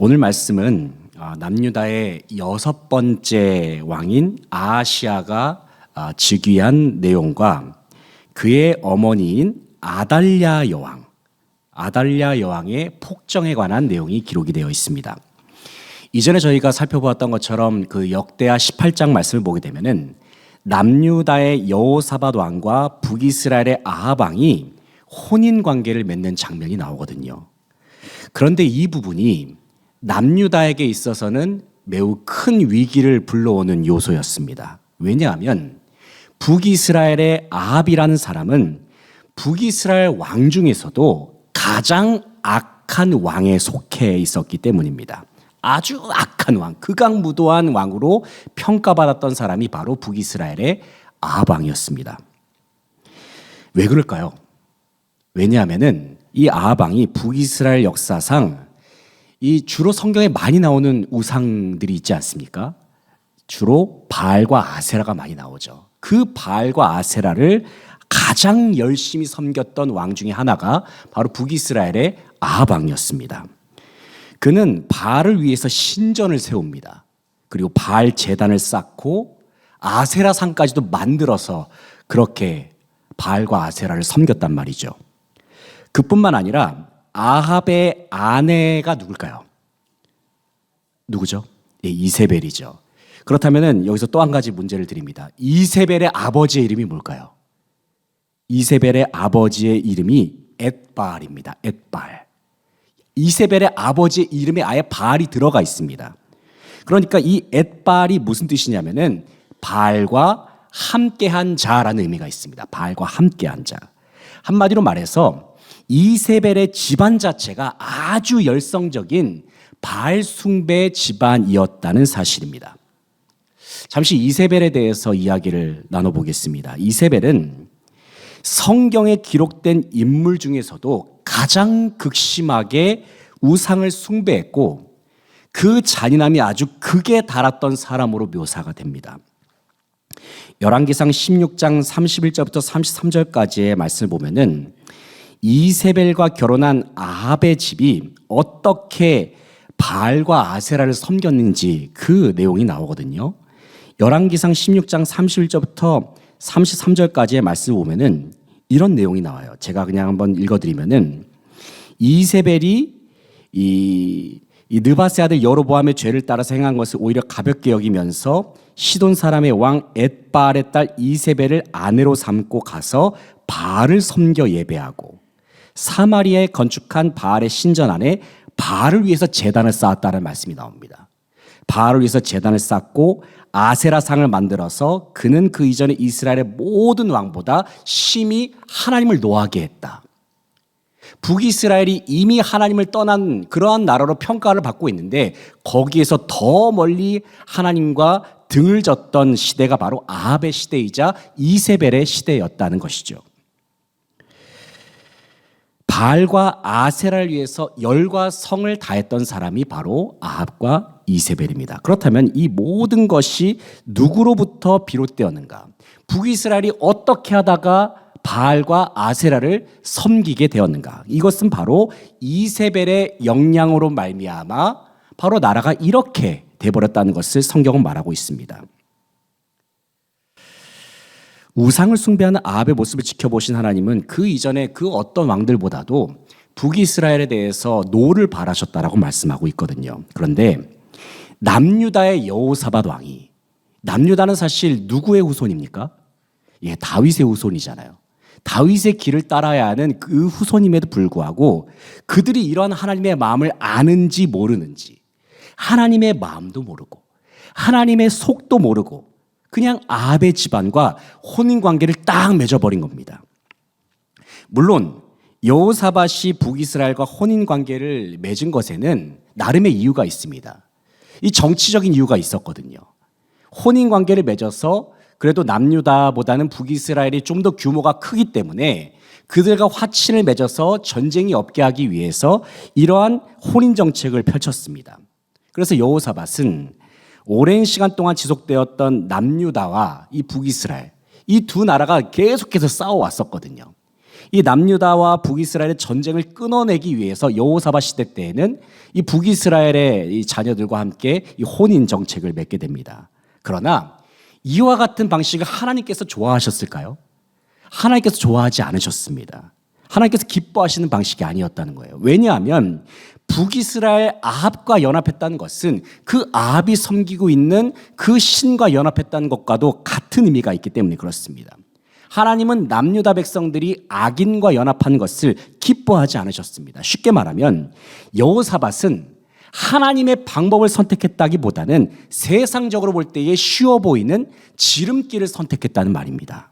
오늘 말씀은 남유다의 6번째 왕인 아하시아가 즉위한 내용과 그의 어머니인 아달랴 여왕의 폭정에 관한 내용이 기록이 되어 있습니다. 이전에 저희가 살펴보았던 것처럼 그 역대하 18장 말씀을 보게 되면은 남유다의 여호사밧 왕과 북이스라엘의 아합 왕이 혼인 관계를 맺는 장면이 나오거든요. 그런데 이 부분이 남유다에게 있어서는 매우 큰 위기를 불러오는 요소였습니다. 왜냐하면 북이스라엘의 아합이라는 사람은 북이스라엘 왕 중에서도 가장 악한 왕에 속해 있었기 때문입니다. 아주 악한 왕, 극악무도한 왕으로 평가받았던 사람이 바로 북이스라엘의 아합 왕이었습니다. 왜 그럴까요? 왜냐하면은 이 아합 왕이 북이스라엘 역사상 이 주로 성경에 많이 나오는 우상들이 있지 않습니까? 주로 바알과 아세라가 많이 나오죠. 그 바알과 아세라를 가장 열심히 섬겼던 왕 중에 하나가 바로 북이스라엘의 아합 왕이었습니다. 그는 바알을 위해서 신전을 세웁니다. 그리고 바알 제단을 쌓고 아세라 상까지도 만들어서 그렇게 바알과 아세라를 섬겼단 말이죠. 그뿐만 아니라 아합의 아내가 누굴까요? 누구죠? 예, 이세벨이죠. 그렇다면 여기서 또 한 가지 문제를 드립니다. 이세벨의 아버지의 이름이 뭘까요? 이세벨의 아버지의 이름이 엣바알입니다. 엣바알. 이세벨의 아버지의 이름에 아예 바알이 들어가 있습니다. 그러니까 이 엣바알이 무슨 뜻이냐면은 바알과 함께한 자라는 의미가 있습니다. 바알과 함께한 자. 한마디로 말해서 이세벨의 집안 자체가 아주 열성적인 바알 숭배 집안이었다는 사실입니다. 잠시 이세벨에 대해서 이야기를 나눠보겠습니다. 이세벨은 성경에 기록된 인물 중에서도 가장 극심하게 우상을 숭배했고 그 잔인함이 아주 극에 달했던 사람으로 묘사가 됩니다. 열왕기상 16장 31절부터 33절까지의 말씀을 보면은 이세벨과 결혼한 아합의 집이 어떻게 바알과 아세라를 섬겼는지 그 내용이 나오거든요. 열왕기상 16장 31절부터 33절까지의 말씀을 보면은 이런 내용이 나와요. 제가 그냥 한번 읽어드리면은 이세벨이 이 느바세 아들 여로보암의 죄를 따라서 행한 것을 오히려 가볍게 여기면서 시돈 사람의 왕 엣바알의 딸 이세벨을 아내로 삼고 가서 바알을 섬겨 예배하고 사마리아에 건축한 바알의 신전 안에 바알을 위해서 제단을 쌓았다는 말씀이 나옵니다. 바알을 위해서 제단을 쌓고 아세라상을 만들어서 그는 그 이전에 이스라엘의 모든 왕보다 심히 하나님을 노하게 했다. 북이스라엘이 이미 하나님을 떠난 그러한 나라로 평가를 받고 있는데 거기에서 더 멀리 하나님과 등을 졌던 시대가 바로 아합의 시대이자 이세벨의 시대였다는 것이죠. 바알과 아세라를 위해서 열과 성을 다했던 사람이 바로 아합과 이세벨입니다. 그렇다면 이 모든 것이 누구로부터 비롯되었는가? 북이스라엘이 어떻게 하다가 바알과 아세라를 섬기게 되었는가? 이것은 바로 이세벨의 영향으로 말미암아 바로 나라가 이렇게 돼버렸다는 것을 성경은 말하고 있습니다. 우상을 숭배하는 아합의 모습을 지켜보신 하나님은 그 이전에 그 어떤 왕들보다도 북이스라엘에 대해서 노를 바라셨다라고 말씀하고 있거든요. 그런데 남유다의 여호사밧 왕이, 남유다는 사실 누구의 후손입니까? 예, 다윗의 후손이잖아요. 다윗의 길을 따라야 하는 그 후손임에도 불구하고 그들이 이러한 하나님의 마음을 아는지 모르는지, 하나님의 마음도 모르고 하나님의 속도 모르고 그냥 아합의 집안과 혼인관계를 딱 맺어버린 겁니다. 물론 여호사밧이 북이스라엘과 혼인관계를 맺은 것에는 나름의 이유가 있습니다. 이 정치적인 이유가 있었거든요. 혼인관계를 맺어서 그래도 남유다보다는 북이스라엘이 좀 더 규모가 크기 때문에 그들과 화친을 맺어서 전쟁이 없게 하기 위해서 이러한 혼인 정책을 펼쳤습니다. 그래서 여호사밧은 오랜 시간 동안 지속되었던 남유다와 이 북이스라엘, 이 두 나라가 계속해서 싸워왔었거든요. 이 남유다와 북이스라엘의 전쟁을 끊어내기 위해서 여호사밧 시대 때에는 이 북이스라엘의 이 자녀들과 함께 이 혼인 정책을 맺게 됩니다. 그러나 이와 같은 방식을 하나님께서 좋아하셨을까요? 하나님께서 좋아하지 않으셨습니다. 하나님께서 기뻐하시는 방식이 아니었다는 거예요. 왜냐하면 북이스라엘 아합과 연합했다는 것은 그 아합이 섬기고 있는 그 신과 연합했다는 것과도 같은 의미가 있기 때문에 그렇습니다. 하나님은 남유다 백성들이 악인과 연합한 것을 기뻐하지 않으셨습니다. 쉽게 말하면 여호사밧은 하나님의 방법을 선택했다기보다는 세상적으로 볼 때에 쉬워 보이는 지름길을 선택했다는 말입니다.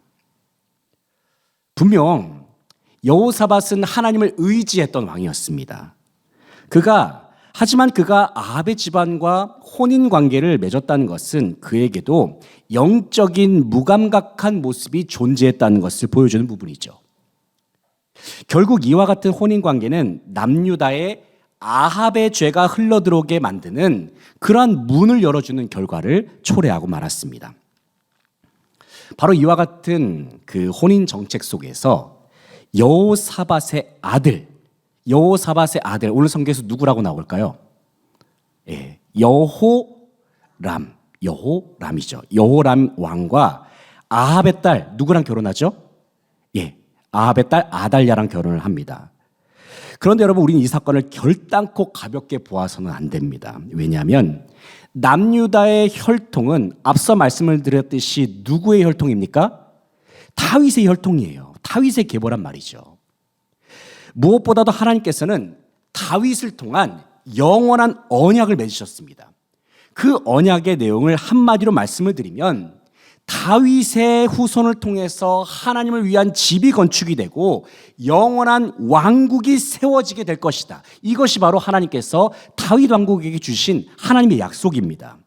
분명 여호사밧은 하나님을 의지했던 왕이었습니다. 하지만 그가 아합의 집안과 혼인 관계를 맺었다는 것은 그에게도 영적인 무감각한 모습이 존재했다는 것을 보여주는 부분이죠. 결국 이와 같은 혼인 관계는 남유다의 아합의 죄가 흘러들어오게 만드는 그러한 문을 열어주는 결과를 초래하고 말았습니다. 바로 이와 같은 그 혼인 정책 속에서 여호사밧의 아들, 오늘 성경에서 누구라고 나올까요? 예, 여호람이죠. 여호람 왕과 아합의 딸 누구랑 결혼하죠? 예, 아합의 딸 아달랴랑 결혼을 합니다. 그런데 여러분, 우리는 이 사건을 결단코 가볍게 보아서는 안 됩니다. 왜냐하면 남유다의 혈통은 앞서 말씀을 드렸듯이 누구의 혈통입니까? 다윗의 혈통이에요. 다윗의 계보란 말이죠. 무엇보다도 하나님께서는 다윗을 통한 영원한 언약을 맺으셨습니다. 그 언약의 내용을 한마디로 말씀을 드리면 다윗의 후손을 통해서 하나님을 위한 집이 건축이 되고 영원한 왕국이 세워지게 될 것이다. 이것이 바로 하나님께서 다윗 왕국에게 주신 하나님의 약속입니다.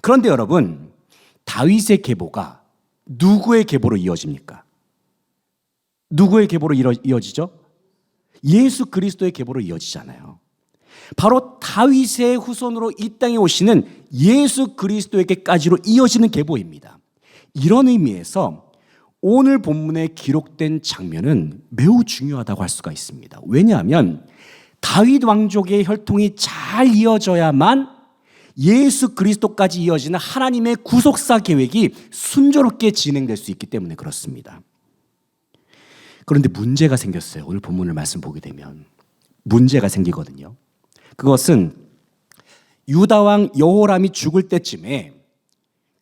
그런데 여러분, 다윗의 계보가 누구의 계보로 이어집니까? 누구의 계보로 이어지죠? 예수 그리스도의 계보로 이어지잖아요. 바로 다윗의 후손으로 이 땅에 오시는 예수 그리스도에게까지로 이어지는 계보입니다. 이런 의미에서 오늘 본문에 기록된 장면은 매우 중요하다고 할 수가 있습니다. 왜냐하면 다윗 왕족의 혈통이 잘 이어져야만 예수 그리스도까지 이어지는 하나님의 구속사 계획이 순조롭게 진행될 수 있기 때문에 그렇습니다. 그런데 문제가 생겼어요. 오늘 본문을 말씀 보게 되면 문제가 생기거든요. 그것은 유다 왕 여호람이 죽을 때쯤에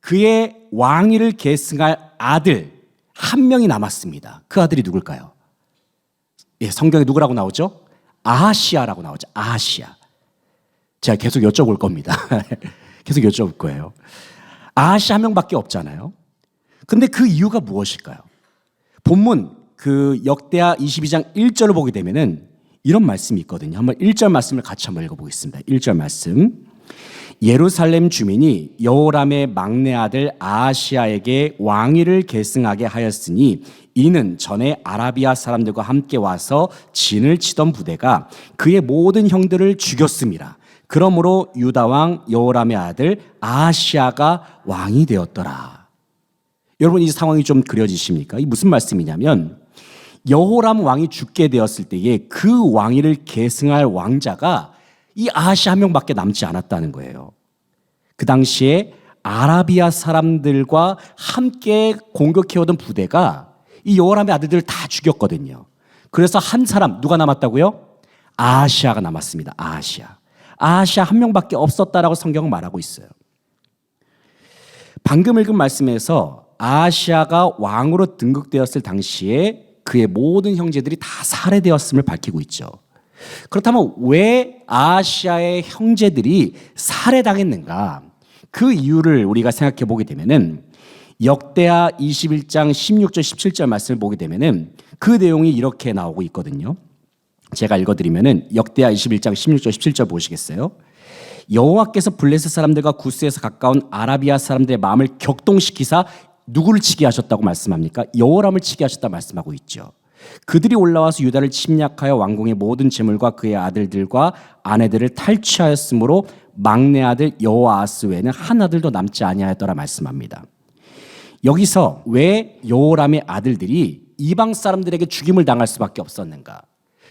그의 왕위를 계승할 아들 한 명이 남았습니다. 그 아들이 누굴까요? 예, 성경에 누구라고 나오죠? 아하시아라고 나오죠. 아하시아. 제가 계속 여쭤볼 겁니다. 계속 여쭤볼 거예요. 아하시아 한 명밖에 없잖아요. 근데 그 이유가 무엇일까요? 본문 그 역대하 22장 1절을 보게 되면은 이런 말씀이 있거든요. 한번 1절 말씀을 같이 한번 읽어보겠습니다. 1절 말씀. 예루살렘 주민이 여호람의 막내 아들 아하시아에게 왕위를 계승하게 하였으니 이는 전에 아라비아 사람들과 함께 와서 진을 치던 부대가 그의 모든 형들을 죽였음이라. 그러므로 유다 왕 여호람의 아들 아하시아가 왕이 되었더라. 여러분, 이 상황이 좀 그려지십니까? 이 무슨 말씀이냐면 여호람 왕이 죽게 되었을 때에 그 왕위를 계승할 왕자가 이 아하시아 한 명밖에 남지 않았다는 거예요. 그 당시에 아라비아 사람들과 함께 공격해오던 부대가 이 여호람의 아들들을 다 죽였거든요. 그래서 한 사람, 누가 남았다고요? 아하시아가 남았습니다. 아하시아 한 명밖에 없었다라고 성경은 말하고 있어요. 방금 읽은 말씀에서 아하시아가 왕으로 등극되었을 당시에 그의 모든 형제들이 다 살해되었음을 밝히고 있죠. 그렇다면 왜 아하시아의 형제들이 살해당했는가? 그 이유를 우리가 생각해 보게 되면은 역대하 21장 16절 17절 말씀을 보게 되면은 그 내용이 이렇게 나오고 있거든요. 제가 읽어드리면은 역대하 21장 16절 17절 보시겠어요? 여호와께서 블레셋 사람들과 구스에서 가까운 아라비아 사람들의 마음을 격동시키사 누구를 치게 하셨다고 말씀합니까? 여호람을 치게 하셨다 말씀하고 있죠. 그들이 올라와서 유다를 침략하여 왕궁의 모든 재물과 그의 아들들과 아내들을 탈취하였으므로 막내 아들 여호아하스 외에는 한 아들도 남지 아니하였더라 말씀합니다. 여기서 왜 여호람의 아들들이 이방 사람들에게 죽임을 당할 수밖에 없었는가?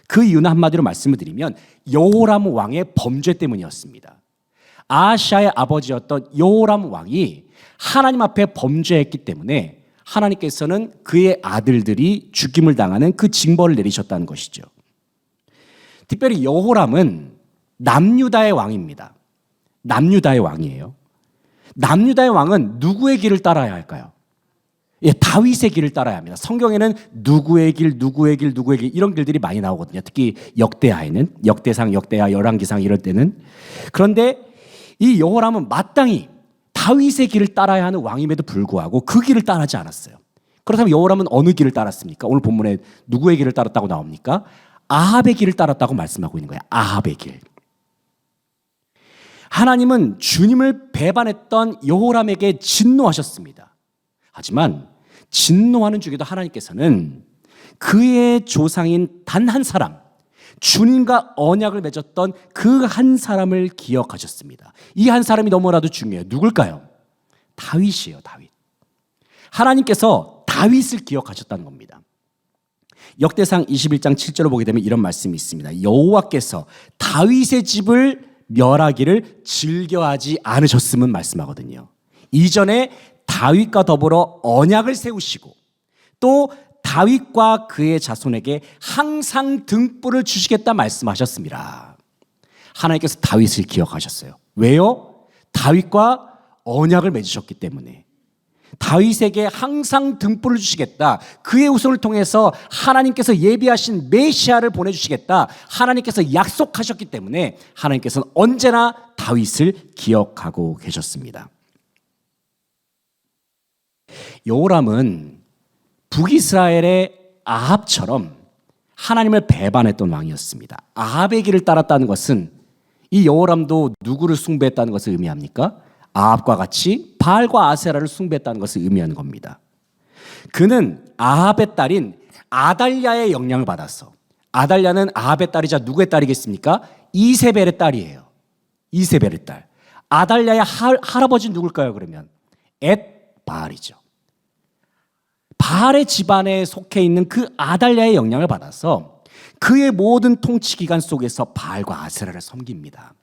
그 이유는 한마디로 말씀을 드리면 여호람 왕의 범죄 때문이었습니다. 아하시아의 아버지였던 여호람 왕이 하나님 앞에 범죄했기 때문에 하나님께서는 그의 아들들이 죽임을 당하는 그 징벌을 내리셨다는 것이죠. 특별히 여호람은 남유다의 왕입니다. 남유다의 왕이에요. 남유다의 왕은 누구의 길을 따라야 할까요? 예, 다윗의 길을 따라야 합니다. 성경에는 누구의 길, 누구의 길, 누구의 길 이런 길들이 많이 나오거든요. 특히 역대하에는 역대상, 역대하, 열왕기상 이럴 때는. 그런데 이 여호람은 마땅히 다윗의 길을 따라야 하는 왕임에도 불구하고 그 길을 따르지 않았어요. 그렇다면 여호람은 어느 길을 따랐습니까? 오늘 본문에 누구의 길을 따랐다고 나옵니까? 아합의 길을 따랐다고 말씀하고 있는 거예요. 아합의 길. 하나님은 주님을 배반했던 여호람에게 진노하셨습니다. 하지만 진노하는 중에도 하나님께서는 그의 조상인 단 한 사람, 주님과 언약을 맺었던 그 한 사람을 기억하셨습니다. 이 한 사람이 너무나도 중요해요. 누굴까요? 다윗이에요. 다윗. 하나님께서 다윗을 기억하셨다는 겁니다. 역대상 21장 7절을 보게 되면 이런 말씀이 있습니다. 여호와께서 다윗의 집을 멸하기를 즐겨하지 않으셨음은 말씀하거든요. 이전에 다윗과 더불어 언약을 세우시고 또 다윗과 그의 자손에게 항상 등불을 주시겠다 말씀하셨습니다. 하나님께서 다윗을 기억하셨어요. 왜요? 다윗과 언약을 맺으셨기 때문에. 다윗에게 항상 등불을 주시겠다. 그의 후손을 통해서 하나님께서 예비하신 메시아를 보내주시겠다. 하나님께서 약속하셨기 때문에 하나님께서는 언제나 다윗을 기억하고 계셨습니다. 여호람은 북이스라엘의 아합처럼 하나님을 배반했던 왕이었습니다. 아합의 길을 따랐다는 것은 이 여호람도 누구를 숭배했다는 것을 의미합니까? 아합과 같이 바알과 아세라를 숭배했다는 것을 의미하는 겁니다. 그는 아합의 딸인 아달랴의 영향을 받았어. 아달랴는 아합의 딸이자 누구의 딸이겠습니까? 이세벨의 딸이에요. 이세벨의 딸. 아달랴의 할아버지는 누굴까요? 그러면 앳바알이죠. 바알의 집안에 속해 있는 그 아달랴의 영향을 받아서 그의 모든 통치 기간 속에서 바알과 아세라를 섬깁니다.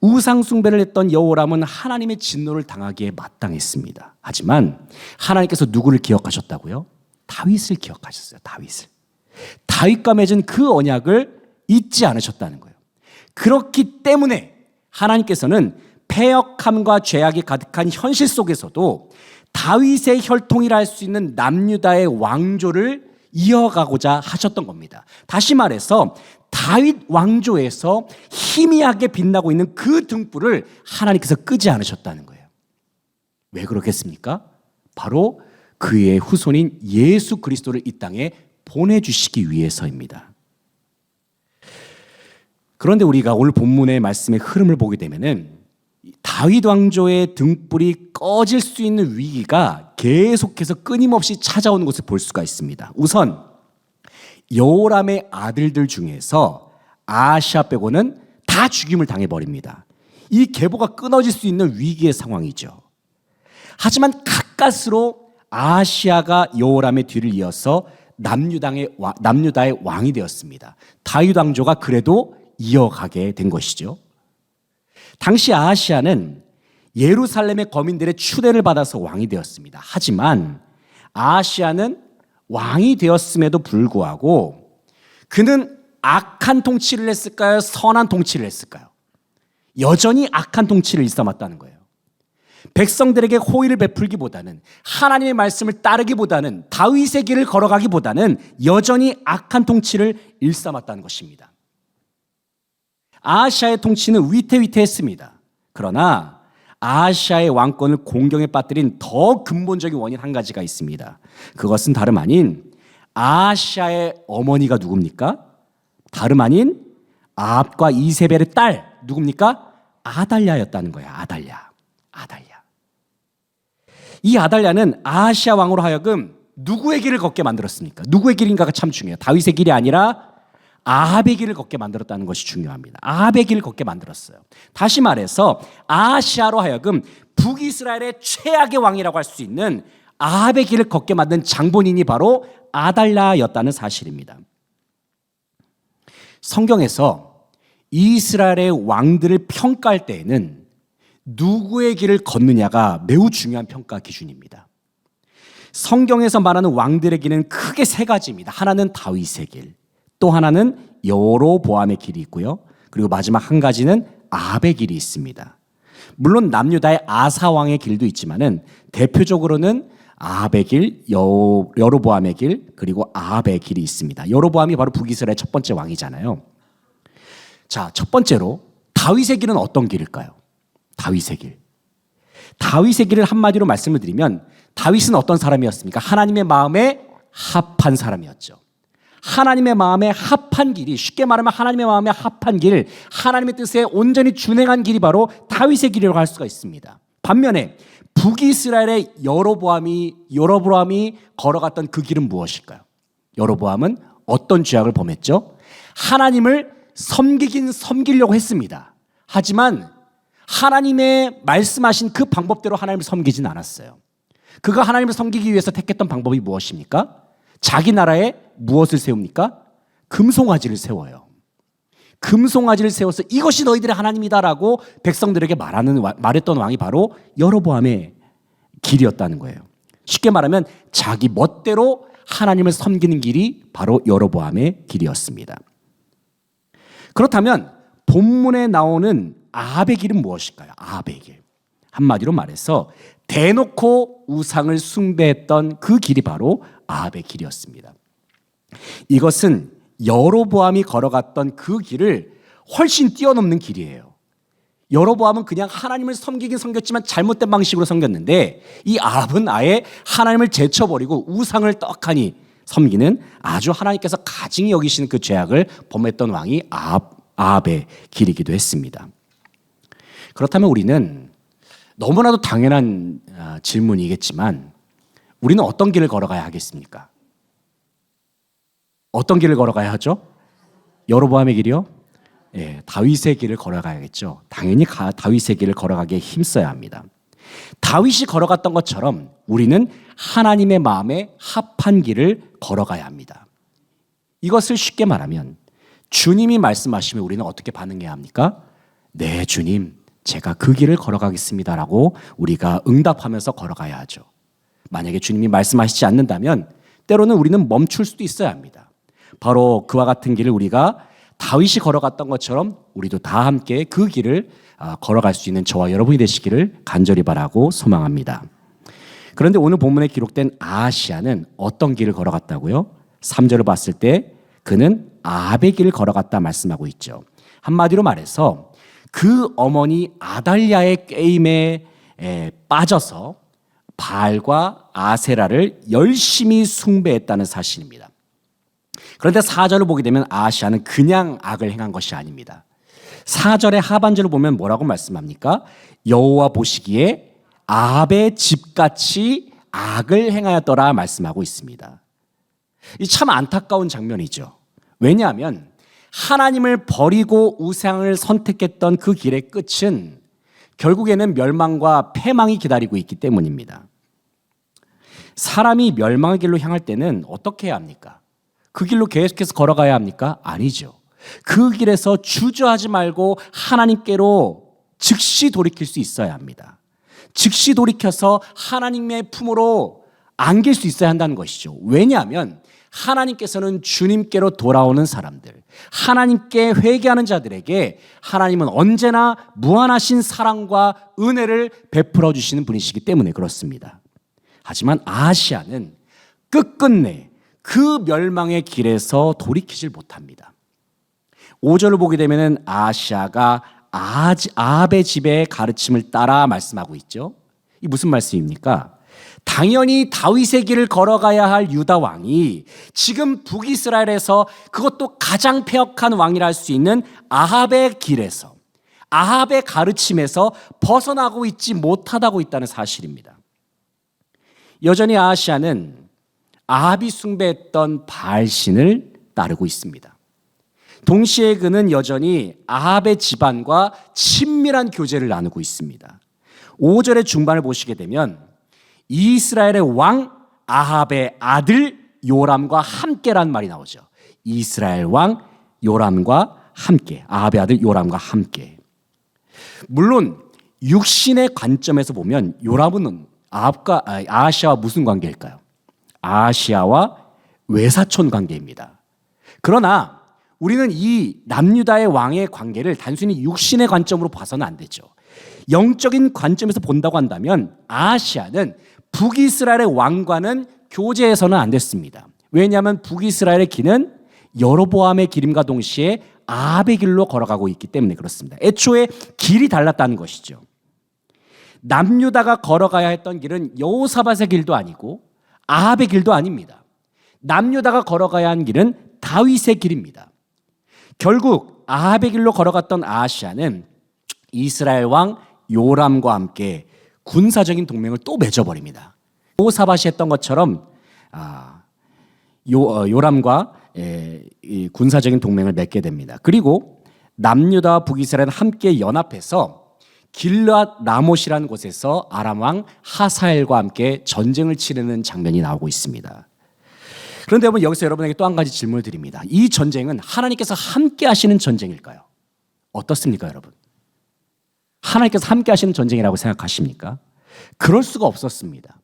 우상 숭배를 했던 여호람은 하나님의 진노를 당하기에 마땅했습니다. 하지만 하나님께서 누구를 기억하셨다고요? 다윗을 기억하셨어요. 다윗을. 다윗과 맺은 그 언약을 잊지 않으셨다는 거예요. 그렇기 때문에 하나님께서는 패역함과 죄악이 가득한 현실 속에서도 다윗의 혈통이라 할 수 있는 남유다의 왕조를 이어가고자 하셨던 겁니다. 다시 말해서 다윗 왕조에서 희미하게 빛나고 있는 그 등불을 하나님께서 끄지 않으셨다는 거예요. 왜 그렇겠습니까? 바로 그의 후손인 예수 그리스도를 이 땅에 보내주시기 위해서입니다. 그런데 우리가 오늘 본문의 말씀의 흐름을 보게 되면은 다윗 왕조의 등불이 꺼질 수 있는 위기가 계속해서 끊임없이 찾아오는 것을 볼 수가 있습니다. 우선 여호람의 아들들 중에서 아하시아 빼고는 다 죽임을 당해버립니다. 이 계보가 끊어질 수 있는 위기의 상황이죠. 하지만 가까스로 아하시아가 여호람의 뒤를 이어서 남유다의 왕이 되었습니다. 다윗 왕조가 그래도 이어가게 된 것이죠. 당시 아하시아는 예루살렘의 거민들의 추대를 받아서 왕이 되었습니다. 하지만 아하시아는 왕이 되었음에도 불구하고 그는 악한 통치를 했을까요? 선한 통치를 했을까요? 여전히 악한 통치를 일삼았다는 거예요. 백성들에게 호의를 베풀기보다는 하나님의 말씀을 따르기보다는 다윗의 길을 걸어가기보다는 여전히 악한 통치를 일삼았다는 것입니다. 아하시아의 통치는 위태위태했습니다. 그러나 아하시아의 왕권을 공경에 빠뜨린 더 근본적인 원인 한 가지가 있습니다. 그것은 다름 아닌 아하시아의 어머니가 누굽니까? 다름 아닌 아합과 이세벨의 딸 누굽니까? 아달랴였다는 거예요. 아달랴. 이 아달랴는 아하시아 왕으로 하여금 누구의 길을 걷게 만들었습니까? 누구의 길인가가 참 중요해요. 다윗의 길이 아니라 아합의 길을 걷게 만들었다는 것이 중요합니다. 아합의 길을 걷게 만들었어요. 다시 말해서 아하시아로 하여금 북이스라엘의 최악의 왕이라고 할 수 있는 아합의 길을 걷게 만든 장본인이 바로 아달랴였다는 사실입니다. 성경에서 이스라엘의 왕들을 평가할 때에는 누구의 길을 걷느냐가 매우 중요한 평가 기준입니다. 성경에서 말하는 왕들의 길은 크게 세 가지입니다. 하나는 다윗의 길, 또 하나는 여로보암의 길이 있고요. 그리고 마지막 한 가지는 아합의 길이 있습니다. 물론 남유다의 아사 왕의 길도 있지만은 대표적으로는 아합의 길, 여로보암의 길, 그리고 아합의 길이 있습니다. 여로보암이 바로 북이스라엘의 첫 번째 왕이잖아요. 자, 첫 번째로 다윗의 길은 어떤 길일까요? 다윗의 길. 다윗의 길을 한마디로 말씀을 드리면 다윗은 어떤 사람이었습니까? 하나님의 마음에 합한 사람이었죠. 하나님의 마음에 합한 길이, 쉽게 말하면 하나님의 마음에 합한 길, 하나님의 뜻에 온전히 준행한 길이 바로 다윗의 길이라고 할 수가 있습니다. 반면에 북이스라엘의 여로보암이 걸어갔던 그 길은 무엇일까요? 여로보암은 어떤 죄악을 범했죠? 하나님을 섬기긴 섬기려고 했습니다. 하지만 하나님의 말씀하신 그 방법대로 하나님을 섬기진 않았어요. 그가 하나님을 섬기기 위해서 택했던 방법이 무엇입니까? 자기 나라에 무엇을 세웁니까? 금송아지를 세워요. 금송아지를 세워서 이것이 너희들의 하나님이다라고 백성들에게 말했던 왕이 바로 여로보암의 길이었다는 거예요. 쉽게 말하면 자기 멋대로 하나님을 섬기는 길이 바로 여로보암의 길이었습니다. 그렇다면 본문에 나오는 아합의 길은 무엇일까요? 아합의 길. 한마디로 말해서 대놓고 우상을 숭배했던 그 길이 바로 아합의 길이었습니다. 이것은 여로보암이 걸어갔던 그 길을 훨씬 뛰어넘는 길이에요. 여로보암은 그냥 하나님을 섬기긴 섬겼지만 잘못된 방식으로 섬겼는데 이 아합은 아예 하나님을 제쳐버리고 우상을 떡하니 섬기는 아주 하나님께서 가증히 여기시는 그 죄악을 범했던 왕이 아합의 길이기도 했습니다. 그렇다면 우리는 너무나도 당연한 질문이겠지만 우리는 어떤 길을 걸어가야 하겠습니까? 어떤 길을 걸어가야 하죠? 여로보암의 길이요? 예, 다윗의 길을 걸어가야겠죠. 당연히 다윗의 길을 걸어가기에 힘써야 합니다. 다윗이 걸어갔던 것처럼 우리는 하나님의 마음에 합한 길을 걸어가야 합니다. 이것을 쉽게 말하면 주님이 말씀하시면 우리는 어떻게 반응해야 합니까? 네, 주님, 제가 그 길을 걸어가겠습니다라고 우리가 응답하면서 걸어가야 하죠. 만약에 주님이 말씀하시지 않는다면 때로는 우리는 멈출 수도 있어야 합니다. 바로 그와 같은 길을 우리가 다윗이 걸어갔던 것처럼 우리도 다 함께 그 길을 걸어갈 수 있는 저와 여러분이 되시기를 간절히 바라고 소망합니다. 그런데 오늘 본문에 기록된 아하시아는 어떤 길을 걸어갔다고요? 3절을 봤을 때 그는 아합의 길을 걸어갔다 말씀하고 있죠. 한마디로 말해서 그 어머니 아달랴의 게임에 빠져서 바알과 아세라를 열심히 숭배했다는 사실입니다. 그런데 4절을 보게 되면 아하시아는 그냥 악을 행한 것이 아닙니다. 4절의 하반절을 보면 뭐라고 말씀합니까? 여호와 보시기에 아합의 집같이 악을 행하였더라 말씀하고 있습니다. 이 참 안타까운 장면이죠. 왜냐하면 하나님을 버리고 우상을 선택했던 그 길의 끝은 결국에는 멸망과 패망이 기다리고 있기 때문입니다. 사람이 멸망의 길로 향할 때는 어떻게 해야 합니까? 그 길로 계속해서 걸어가야 합니까? 아니죠. 그 길에서 주저하지 말고 하나님께로 즉시 돌이킬 수 있어야 합니다. 즉시 돌이켜서 하나님의 품으로 안길 수 있어야 한다는 것이죠. 왜냐하면 하나님께서는 주님께로 돌아오는 사람들, 하나님께 회개하는 자들에게 하나님은 언제나 무한하신 사랑과 은혜를 베풀어 주시는 분이시기 때문에 그렇습니다. 하지만 아하시아는 끝끝내 그 멸망의 길에서 돌이키질 못합니다. 5절을 보게 되면 아하시아가 아합의 집의 가르침을 따라 말씀하고 있죠. 이 무슨 말씀입니까? 당연히 다윗의 길을 걸어가야 할 유다 왕이 지금 북이스라엘에서 그것도 가장 패역한 왕이라 할 수 있는 아합의 길에서, 아합의 가르침에서 벗어나고 있지 못하다고 있다는 사실입니다. 여전히 아하시아는 아합이 숭배했던 바알신을 따르고 있습니다. 동시에 그는 여전히 아합의 집안과 친밀한 교제를 나누고 있습니다. 5절의 중반을 보시게 되면 이스라엘의 왕 아합의 아들 요람과 함께란 말이 나오죠. 이스라엘 왕 요람과 함께, 아합의 아들 요람과 함께. 물론 육신의 관점에서 보면 요람은 아하시아와 무슨 관계일까요? 아하시아와 외사촌 관계입니다. 그러나 우리는 이 남유다의 왕의 관계를 단순히 육신의 관점으로 봐서는 안 되죠. 영적인 관점에서 본다고 한다면 아하시아는 북이스라엘의 왕과는 교제해서는 안 됐습니다. 왜냐하면 북이스라엘의 길은 여로보암의 길임과 동시에 아합의 길로 걸어가고 있기 때문에 그렇습니다. 애초에 길이 달랐다는 것이죠. 남유다가 걸어가야 했던 길은 여호사밧의 길도 아니고 아합의 길도 아닙니다. 남유다가 걸어가야 한 길은 다윗의 길입니다. 결국 아합의 길로 걸어갔던 아하시아는 이스라엘 왕 요람과 함께 군사적인 동맹을 또 맺어버립니다. 여호사밧이 했던 것처럼 요람과 군사적인 동맹을 맺게 됩니다. 그리고 남유다와 북이스라엘은 함께 연합해서 길르앗 라못이라는 곳에서 아람 왕 하사엘과 함께 전쟁을 치르는 장면이 나오고 있습니다. 그런데 여기서 여러분에게 또 한 가지 질문을 드립니다. 이 전쟁은 하나님께서 함께 하시는 전쟁일까요? 어떻습니까, 여러분? 하나님께서 함께 하시는 전쟁이라고 생각하십니까? 그럴 수가 없었습니다.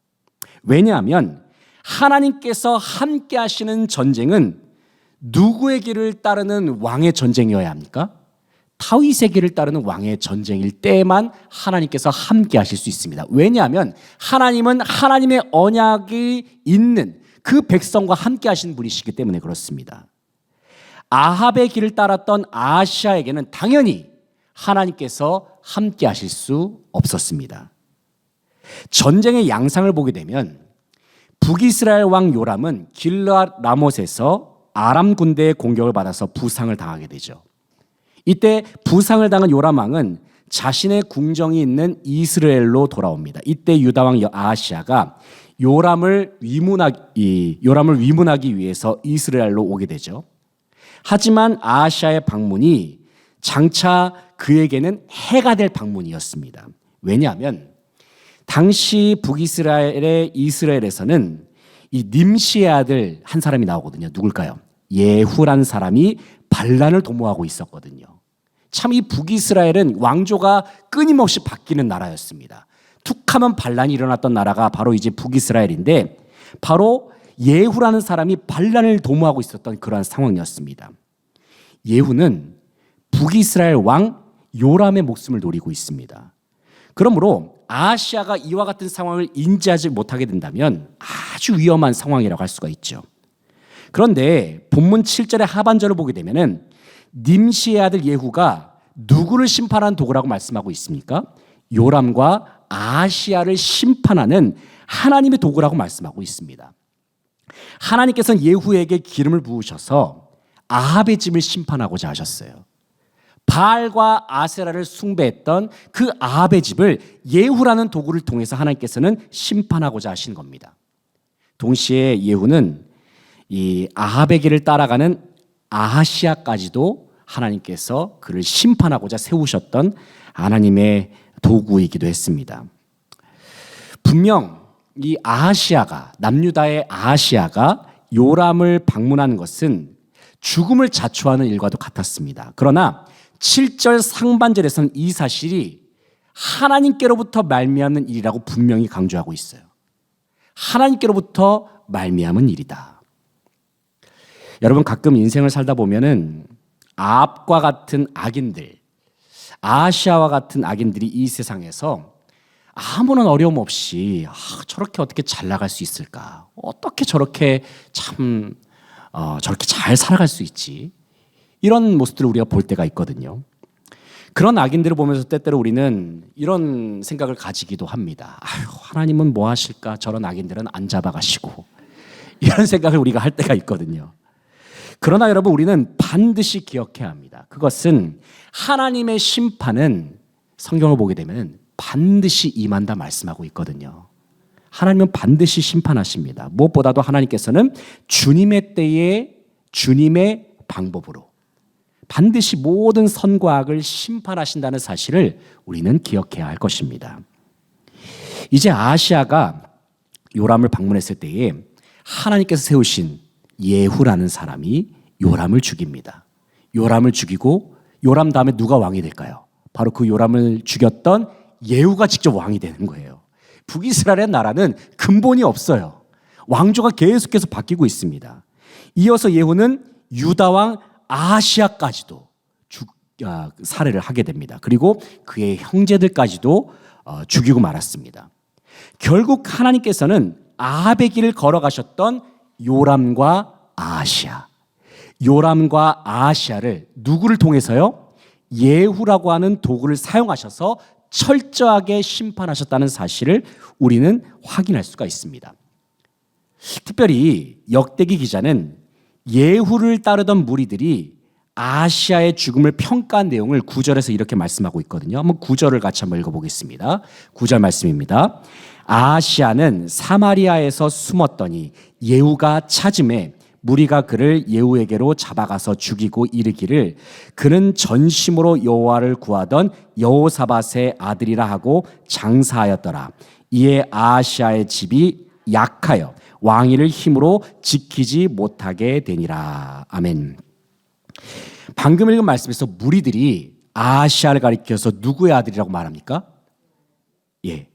왜냐하면 하나님께서 함께 하시는 전쟁은 누구의 길을 따르는 왕의 전쟁이어야 합니까? 다윗의 길을 따르는 왕의 전쟁일 때만 하나님께서 함께 하실 수 있습니다. 왜냐하면 하나님은 하나님의 언약이 있는 그 백성과 함께 하시는 분이시기 때문에 그렇습니다. 아합의 길을 따랐던 아하시아에게는 당연히 하나님께서 함께 하실 수 없었습니다. 전쟁의 양상을 보게 되면 북이스라엘 왕 요람은 길르앗 라못에서 아람 군대의 공격을 받아서 부상을 당하게 되죠. 이때 부상을 당한 요람 왕은 자신의 궁정이 있는 이스라엘로 돌아옵니다. 이때 유다 왕 아하시아가 요람을 위문하기 위해서 이스라엘로 오게 되죠. 하지만 아하시아의 방문이 장차 그에게는 해가 될 방문이었습니다. 왜냐하면 당시 북이스라엘의 이스라엘에서는 이 nim시의 아들 한 사람이 나오거든요. 누굴까요? 예후라는 사람이 반란을 도모하고 있었거든요. 참 이 북이스라엘은 왕조가 끊임없이 바뀌는 나라였습니다. 툭하면 반란이 일어났던 나라가 바로 이제 북이스라엘인데 바로 예후라는 사람이 반란을 도모하고 있었던 그러한 상황이었습니다. 예후는 북이스라엘 왕 요람의 목숨을 노리고 있습니다. 그러므로 아하시아가 이와 같은 상황을 인지하지 못하게 된다면 아주 위험한 상황이라고 할 수가 있죠. 그런데 본문 7절의 하반절을 보게 되면은 nim시의 아들 예후가 누구를 심판하는 도구라고 말씀하고 있습니까? 요람과 아하시아를 심판하는 하나님의 도구라고 말씀하고 있습니다. 하나님께서는 예후에게 기름을 부으셔서 아합의 집을 심판하고자 하셨어요. 바알과 아세라를 숭배했던 그 아합의 집을 예후라는 도구를 통해서 하나님께서는 심판하고자 하신 겁니다. 동시에 예후는 이 아합의 길을 따라가는 아하시아까지도 하나님께서 그를 심판하고자 세우셨던 하나님의 도구이기도 했습니다. 분명 이 아하시아가, 남유다의 아하시아가 요람을 방문하는 것은 죽음을 자초하는 일과도 같았습니다. 그러나 7절 상반절에서는 이 사실이 하나님께로부터 말미암는 일이라고 분명히 강조하고 있어요. 하나님께로부터 말미암은 일이다. 여러분 가끔 인생을 살다 보면은 아합과 같은 악인들, 아하시아와 같은 악인들이 이 세상에서 아무런 어려움 없이 저렇게 어떻게 잘 나갈 수 있을까? 어떻게 저렇게 저렇게 잘 살아갈 수 있지? 이런 모습들을 우리가 볼 때가 있거든요. 그런 악인들을 보면서 때때로 우리는 이런 생각을 가지기도 합니다. 하나님은 뭐 하실까? 저런 악인들은 안 잡아가시고 이런 생각을 우리가 할 때가 있거든요. 그러나 여러분 우리는 반드시 기억해야 합니다. 그것은 하나님의 심판은 성경을 보게 되면 반드시 임한다 말씀하고 있거든요. 하나님은 반드시 심판하십니다. 무엇보다도 하나님께서는 주님의 때에 주님의 방법으로 반드시 모든 선과 악을 심판하신다는 사실을 우리는 기억해야 할 것입니다. 이제 아하시아가 요람을 방문했을 때에 하나님께서 세우신 예후라는 사람이 요람을 죽입니다. 요람을 죽이고 요람 다음에 누가 왕이 될까요? 바로 그 요람을 죽였던 예후가 직접 왕이 되는 거예요. 북이스라엘의 나라는 근본이 없어요. 왕조가 계속해서 바뀌고 있습니다. 이어서 예후는 유다 왕 아하시아까지도 살해를 하게 됩니다. 그리고 그의 형제들까지도 죽이고 말았습니다. 결국 하나님께서는 아합의 길을 걸어가셨던 요람과 아하시아, 요람과 아하시아를 누구를 통해서요? 예후라고 하는 도구를 사용하셔서 철저하게 심판하셨다는 사실을 우리는 확인할 수가 있습니다. 특별히 역대기 기자는 예후를 따르던 무리들이 아하시아의 죽음을 평가한 내용을 9절에서 이렇게 말씀하고 있거든요. 한번 9절을 같이 한번 읽어보겠습니다. 9절 말씀입니다. 아하시아는 사마리아에서 숨었더니 예후가 찾음에 무리가 그를 예후에게로 잡아가서 죽이고 이르기를 그는 전심으로 여호와를 구하던 여호사밧의 아들이라 하고 장사하였더라. 이에 아하시아의 집이 약하여 왕위를 힘으로 지키지 못하게 되니라. 아멘. 방금 읽은 말씀에서 무리들이 아하시아를 가리켜서 누구의 아들이라고 말합니까?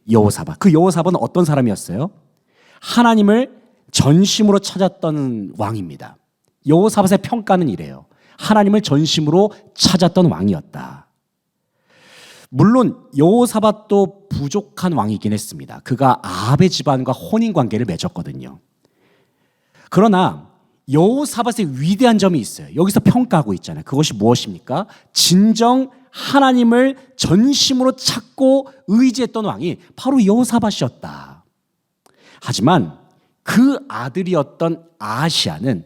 여호사밧. 그 여호사밧은 어떤 사람이었어요? 하나님을 전심으로 찾았던 왕입니다. 여호사밧의 평가는 이래요. 하나님을 전심으로 찾았던 왕이었다. 물론 여호사밧도 부족한 왕이긴 했습니다. 그가 아합의 집안과 혼인 관계를 맺었거든요. 그러나 여호사밧의 위대한 점이 있어요. 여기서 평가하고 있잖아요. 그것이 무엇입니까? 진정 하나님을 전심으로 찾고 의지했던 왕이 바로 여호사밧이었다. 하지만 그 아들이었던 아하시아는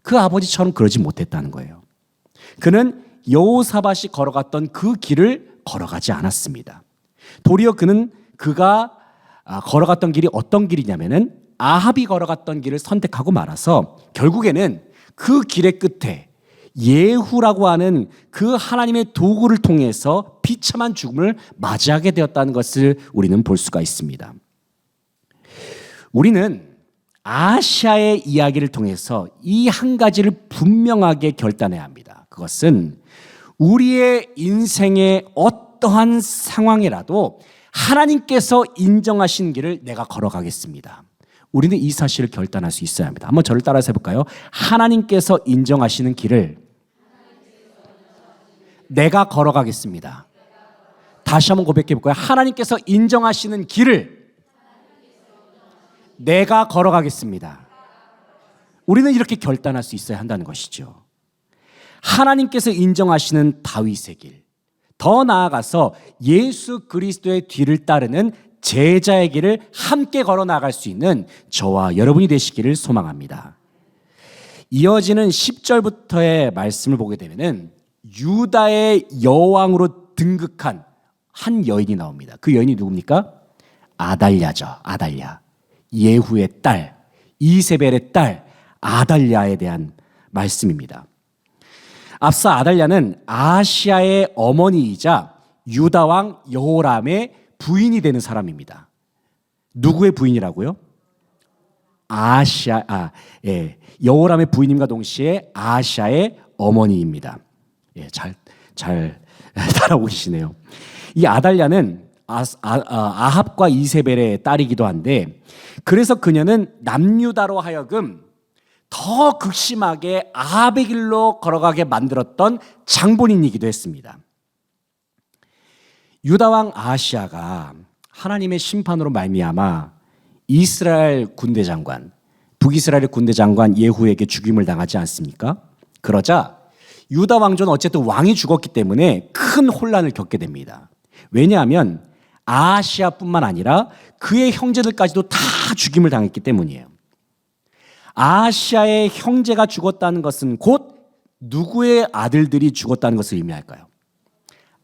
그 아버지처럼 그러지 못했다는 거예요. 그는 여호사밧이 걸어갔던 그 길을 걸어가지 않았습니다. 도리어 그가 걸어갔던 길이 어떤 길이냐면은 아합이 걸어갔던 길을 선택하고 말아서 결국에는 그 길의 끝에 예후라고 하는 그 하나님의 도구를 통해서 비참한 죽음을 맞이하게 되었다는 것을 우리는 볼 수가 있습니다. 우리는 아하시아의 이야기를 통해서 이 한 가지를 분명하게 결단해야 합니다. 그것은 우리의 인생의 어떠한 상황이라도 하나님께서 인정하신 길을 내가 걸어가겠습니다. 우리는 이 사실을 결단할 수 있어야 합니다. 한번 저를 따라서 해볼까요? 하나님께서 인정하시는 길을 내가 걸어가겠습니다. 다시 한번 고백해 볼까요? 하나님께서 인정하시는 길을 내가 걸어가겠습니다. 우리는 이렇게 결단할 수 있어야 한다는 것이죠. 하나님께서 인정하시는 다윗의 길, 더 나아가서 예수 그리스도의 뒤를 따르는 제자의 길을 함께 걸어 나갈 수 있는 저와 여러분이 되시기를 소망합니다. 이어지는 10절부터의 말씀을 보게 되면은 유다의 여왕으로 등극한 한 여인이 나옵니다. 그 여인이 누굽니까? 아달랴죠. 아달랴. 예후의 딸, 이세벨의 딸 아달랴에 대한 말씀입니다. 앞서 아달랴는 아하시아의 어머니이자 유다 왕 여호람의 부인이 되는 사람입니다. 누구의 부인이라고요? 여호람의 부인임과 동시에 아하시아의 어머니입니다. 잘 따라오시네요. 이 아달랴는 아합과 이세벨의 딸이기도 한데, 그래서 그녀는 남유다로 하여금 더 극심하게 아합의 길로 걸어가게 만들었던 장본인이기도 했습니다. 유다 왕 아하시아가 하나님의 심판으로 말미암아 이스라엘 군대 장관, 북이스라엘 군대 장관 예후에게 죽임을 당하지 않습니까? 그러자 유다 왕조는 어쨌든 왕이 죽었기 때문에 큰 혼란을 겪게 됩니다. 왜냐하면 아하시아뿐만 아니라 그의 형제들까지도 다 죽임을 당했기 때문이에요. 아하시아의 형제가 죽었다는 것은 곧 누구의 아들들이 죽었다는 것을 의미할까요?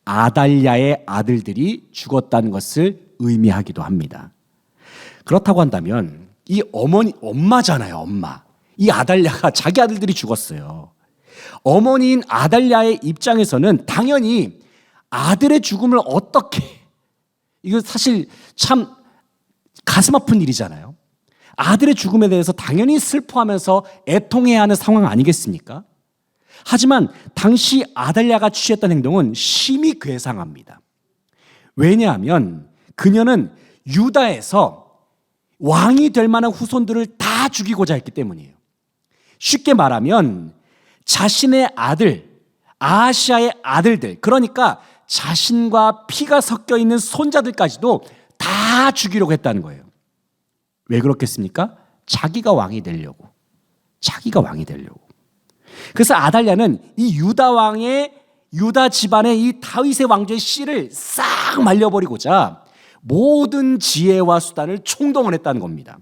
아달랴의 아들들이 죽었다는 것을 의미하기도 합니다. 그렇다고 한다면 이 엄마잖아요, 엄마. 이 아달랴가 자기 아들들이 죽었어요. 어머니인 아달랴의 입장에서는 당연히 아들의 죽음을 어떻게, 이거 사실 참 가슴 아픈 일이잖아요. 아들의 죽음에 대해서 당연히 슬퍼하면서 애통해야 하는 상황 아니겠습니까? 하지만 당시 아달랴가 취했던 행동은 심히 괴상합니다. 왜냐하면 그녀는 유다에서 왕이 될 만한 후손들을 다 죽이고자 했기 때문이에요. 쉽게 말하면 자신의 아들, 아하시아의 아들들, 그러니까 자신과 피가 섞여 있는 손자들까지도 다 죽이려고 했다는 거예요. 왜 그렇겠습니까? 자기가 왕이 되려고. 그래서 아달랴는 이 유다 집안의 이 다윗의 왕조의 씨를 싹 말려버리고자 모든 지혜와 수단을 총동원했다는 겁니다.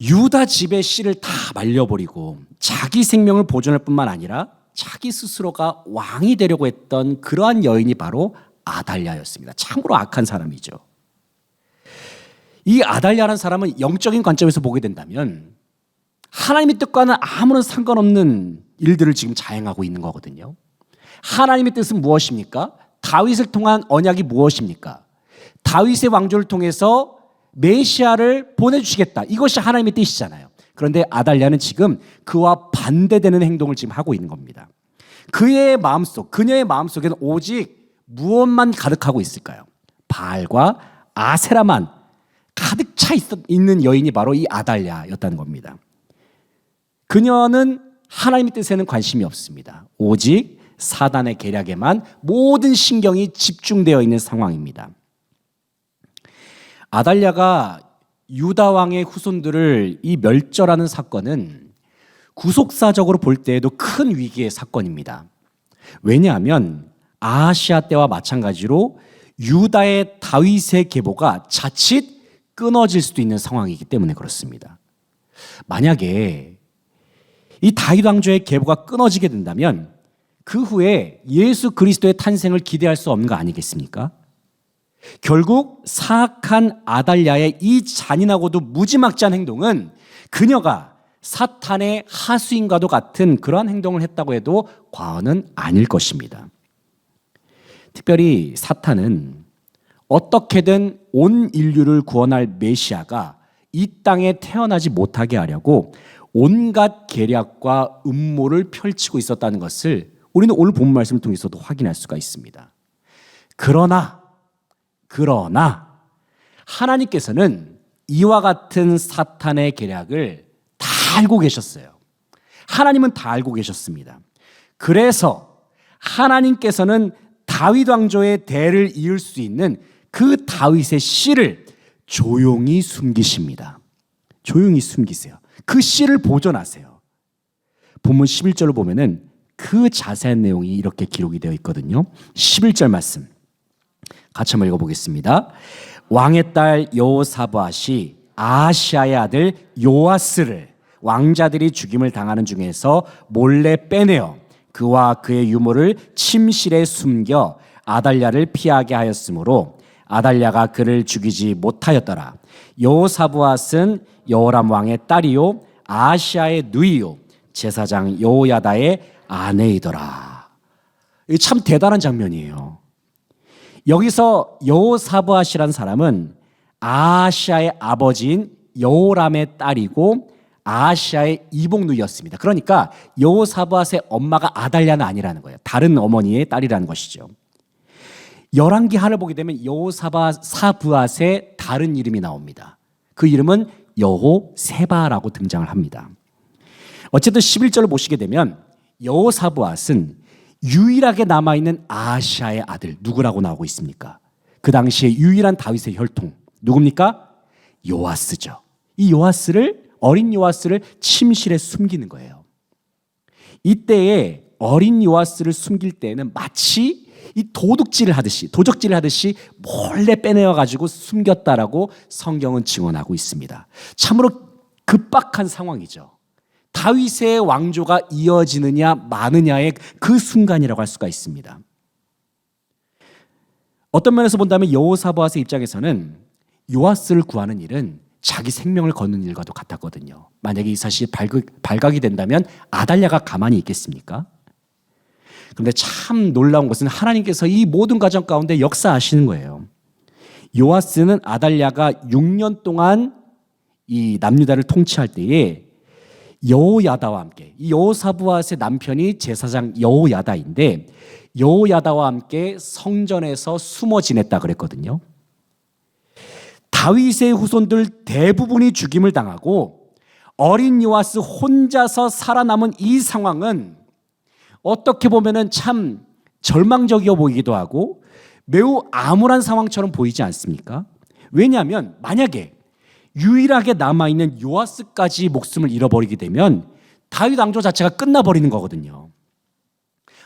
유다 집의 씨를 다 말려버리고 자기 생명을 보존할 뿐만 아니라 자기 스스로가 왕이 되려고 했던 그러한 여인이 바로 아달랴였습니다. 참으로 악한 사람이죠. 이 아달랴라는 사람은 영적인 관점에서 보게 된다면 하나님의 뜻과는 아무런 상관없는 일들을 지금 자행하고 있는 거거든요. 하나님의 뜻은 무엇입니까? 다윗을 통한 언약이 무엇입니까? 다윗의 왕조를 통해서 메시아를 보내주시겠다. 이것이 하나님의 뜻이잖아요. 그런데 아달랴는 지금 그와 반대되는 행동을 지금 하고 있는 겁니다. 그녀의 마음속에는 오직 무엇만 가득하고 있을까요? 바알과 아세라만 가득 차 있는 여인이 바로 이 아달랴였다는 겁니다. 그녀는 하나님의 뜻에는 관심이 없습니다. 오직 사단의 계략에만 모든 신경이 집중되어 있는 상황입니다. 아달랴가 유다 왕의 후손들을 이 멸절하는 사건은 구속사적으로 볼 때에도 큰 위기의 사건입니다. 왜냐하면 아하시아 때와 마찬가지로 유다의 다윗의 계보가 자칫 끊어질 수도 있는 상황이기 때문에 그렇습니다. 만약에 이 다윗 왕조의 계보가 끊어지게 된다면 그 후에 예수 그리스도의 탄생을 기대할 수 없는 거 아니겠습니까? 결국 사악한 아달랴의 이 잔인하고도 무지막지한 행동은 그녀가 사탄의 하수인과도 같은 그러한 행동을 했다고 해도 과언은 아닐 것입니다. 특별히 사탄은 어떻게든 온 인류를 구원할 메시아가 이 땅에 태어나지 못하게 하려고 온갖 계략과 음모를 펼치고 있었다는 것을 우리는 오늘 본 말씀을 통해서도 확인할 수가 있습니다. 그러나 하나님께서는 이와 같은 사탄의 계략을 다 알고 계셨어요. 하나님은 다 알고 계셨습니다. 그래서 하나님께서는 다윗 왕조의 대를 이을 수 있는 그 다윗의 씨를 조용히 숨기십니다. 조용히 숨기세요. 그 씨를 보존하세요. 본문 11절을 보면은 그 자세한 내용이 이렇게 기록이 되어 있거든요. 11절 말씀 같이 한번 읽어보겠습니다. 왕의 딸 여호사밧이 아하시아의 아들 요아스를 왕자들이 죽임을 당하는 중에서 몰래 빼내어 그와 그의 유모를 침실에 숨겨 아달랴를 피하게 하였으므로 아달랴가 그를 죽이지 못하였더라. 여호사밧은 여호람 왕의 딸이요 아하시아의 누이요 제사장 여호야다의 아내이더라. 참 대단한 장면이에요. 여기서 여호사밧이라는 사람은 아하시아의 아버지인 여호람의 딸이고 아하시아의 이복누이였습니다. 그러니까 여호사밧의 엄마가 아달랴는 아니라는 거예요. 다른 어머니의 딸이라는 것이죠. 열왕기 하를 보게 되면 여호사밧의 다른 이름이 나옵니다. 그 이름은 여호세바라고 등장을 합니다. 어쨌든 11절을 보시게 되면 여호사밧은 유일하게 남아있는 아하시아의 아들 누구라고 나오고 있습니까? 그 당시에 유일한 다윗의 혈통 누굽니까? 요아스죠. 이 어린 요아스를 침실에 숨기는 거예요. 이때에 어린 요아스를 숨길 때에는 마치 이 도적질을 하듯이 몰래 빼내어 가지고 숨겼다라고 성경은 증언하고 있습니다. 참으로 급박한 상황이죠. 다윗의 왕조가 이어지느냐 마느냐의 그 순간이라고 할 수가 있습니다. 어떤 면에서 본다면 여호사밧의 입장에서는 요아스를 구하는 일은 자기 생명을 거는 일과도 같았거든요. 만약에 이 사실이 발각이 된다면 아달랴가 가만히 있겠습니까? 그런데 참 놀라운 것은 하나님께서 이 모든 과정 가운데 역사하시는 거예요. 요아스는 아달랴가 6년 동안 이 남유다를 통치할 때에 여호야다와 함께, 이 여호사부앗의 남편이 제사장 여호야다인데 여호야다와 함께 성전에서 숨어 지냈다 그랬거든요. 다윗의 후손들 대부분이 죽임을 당하고 어린 요아스 혼자서 살아남은 이 상황은 어떻게 보면은 참 절망적이어 보이기도 하고 매우 암울한 상황처럼 보이지 않습니까? 왜냐하면 만약에 유일하게 남아있는 요아스까지 목숨을 잃어버리게 되면 다윗 왕조 자체가 끝나버리는 거거든요.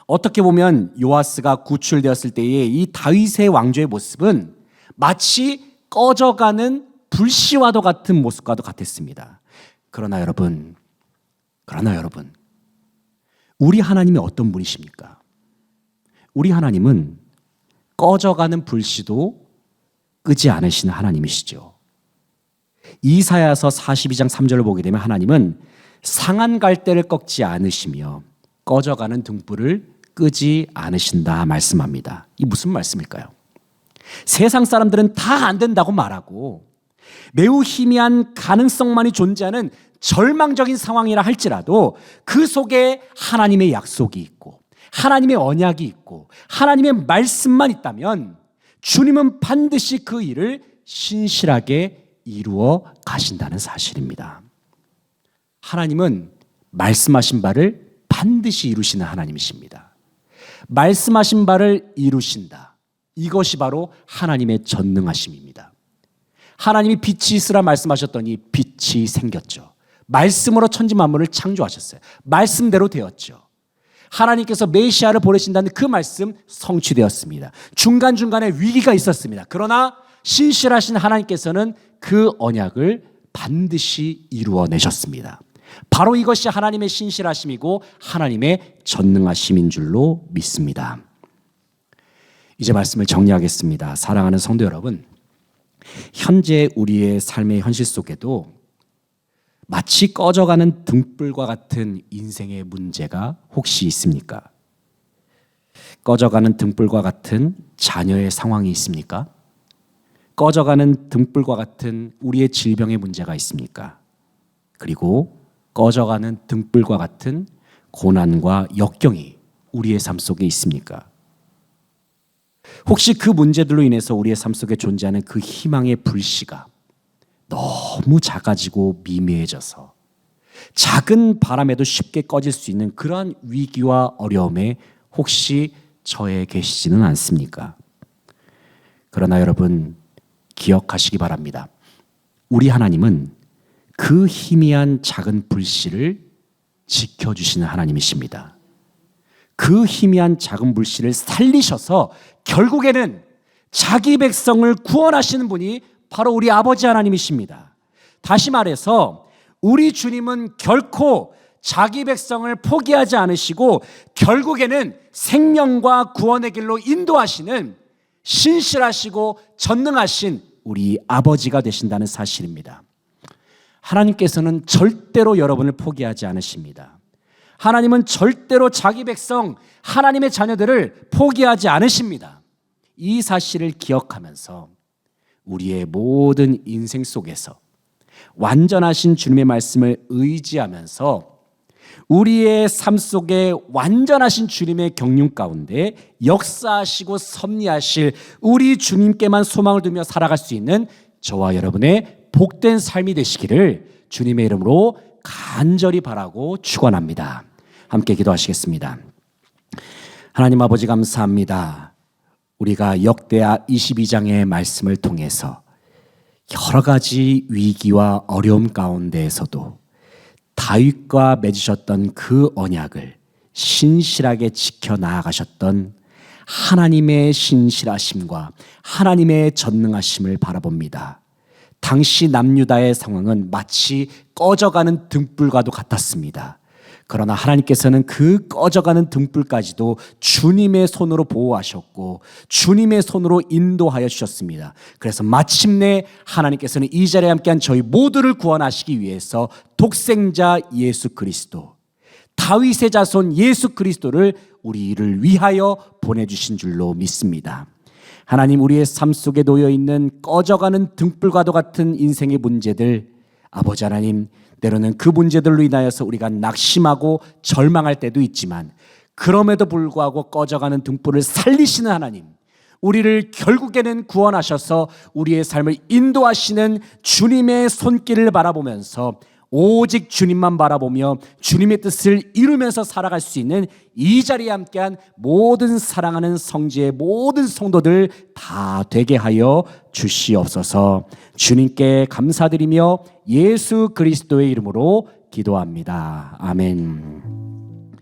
어떻게 보면 요아스가 구출되었을 때의 이 다윗의 왕조의 모습은 마치 꺼져가는 불씨와도 같은 모습과도 같았습니다. 그러나 여러분, 우리 하나님이 어떤 분이십니까? 우리 하나님은 꺼져가는 불씨도 끄지 않으시는 하나님이시죠. 이사야서 42장 3절을 보게 되면 하나님은 상한 갈대를 꺾지 않으시며 꺼져가는 등불을 끄지 않으신다 말씀합니다. 이 무슨 말씀일까요? 세상 사람들은 다 안 된다고 말하고 매우 희미한 가능성만이 존재하는 절망적인 상황이라 할지라도 그 속에 하나님의 약속이 있고 하나님의 언약이 있고 하나님의 말씀만 있다면 주님은 반드시 그 일을 신실하게 이루어 가신다는 사실입니다. 하나님은 말씀하신 바를 반드시 이루시는 하나님이십니다. 말씀하신 바를 이루신다. 이것이 바로 하나님의 전능하심입니다. 하나님이 빛이 있으라 말씀하셨더니 빛이 생겼죠. 말씀으로 천지 만물을 창조하셨어요. 말씀대로 되었죠. 하나님께서 메시아를 보내신다는 그 말씀 성취되었습니다. 중간중간에 위기가 있었습니다. 그러나 신실하신 하나님께서는 그 언약을 반드시 이루어내셨습니다. 바로 이것이 하나님의 신실하심이고 하나님의 전능하심인 줄로 믿습니다. 이제 말씀을 정리하겠습니다. 사랑하는 성도 여러분, 현재 우리의 삶의 현실 속에도 마치 꺼져가는 등불과 같은 인생의 문제가 혹시 있습니까? 꺼져가는 등불과 같은 자녀의 상황이 있습니까? 꺼져가는 등불과 같은 우리의 질병의 문제가 있습니까? 그리고 꺼져가는 등불과 같은 고난과 역경이 우리의 삶 속에 있습니까? 혹시 그 문제들로 인해서 우리의 삶 속에 존재하는 그 희망의 불씨가 너무 작아지고 미미해져서 작은 바람에도 쉽게 꺼질 수 있는 그러한 위기와 어려움에 혹시 처해 계시지는 않습니까? 그러나 여러분 기억하시기 바랍니다. 우리 하나님은 그 희미한 작은 불씨를 지켜주시는 하나님이십니다. 그 희미한 작은 불씨를 살리셔서 결국에는 자기 백성을 구원하시는 분이 바로 우리 아버지 하나님이십니다. 다시 말해서 우리 주님은 결코 자기 백성을 포기하지 않으시고 결국에는 생명과 구원의 길로 인도하시는 신실하시고 전능하신 우리 아버지가 되신다는 사실입니다. 하나님께서는 절대로 여러분을 포기하지 않으십니다. 하나님은 절대로 자기 백성, 하나님의 자녀들을 포기하지 않으십니다. 이 사실을 기억하면서 우리의 모든 인생 속에서 완전하신 주님의 말씀을 의지하면서 우리의 삶 속에 완전하신 주님의 경륜 가운데 역사하시고 섭리하실 우리 주님께만 소망을 두며 살아갈 수 있는 저와 여러분의 복된 삶이 되시기를 주님의 이름으로 간절히 바라고 축원합니다. 함께 기도하시겠습니다. 하나님 아버지 감사합니다. 우리가 역대하 22장의 말씀을 통해서 여러 가지 위기와 어려움 가운데에서도 다윗과 맺으셨던 그 언약을 신실하게 지켜나가셨던 하나님의 신실하심과 하나님의 전능하심을 바라봅니다. 당시 남유다의 상황은 마치 꺼져가는 등불과도 같았습니다. 그러나 하나님께서는 그 꺼져가는 등불까지도 주님의 손으로 보호하셨고 주님의 손으로 인도하여 주셨습니다. 그래서 마침내 하나님께서는 이 자리에 함께한 저희 모두를 구원하시기 위해서 독생자 예수 그리스도, 다윗의 자손 예수 그리스도를 우리를 위하여 보내주신 줄로 믿습니다. 하나님, 우리의 삶 속에 놓여 있는 꺼져가는 등불과도 같은 인생의 문제들, 아버지 하나님, 때로는 그 문제들로 인하여서 우리가 낙심하고 절망할 때도 있지만 그럼에도 불구하고 꺼져가는 등불을 살리시는 하나님, 우리를 결국에는 구원하셔서 우리의 삶을 인도하시는 주님의 손길을 바라보면서 오직 주님만 바라보며 주님의 뜻을 이루면서 살아갈 수 있는 이 자리에 함께한 모든 사랑하는 성지의 모든 성도들 다 되게 하여 주시옵소서. 주님께 감사드리며 예수 그리스도의 이름으로 기도합니다. 아멘.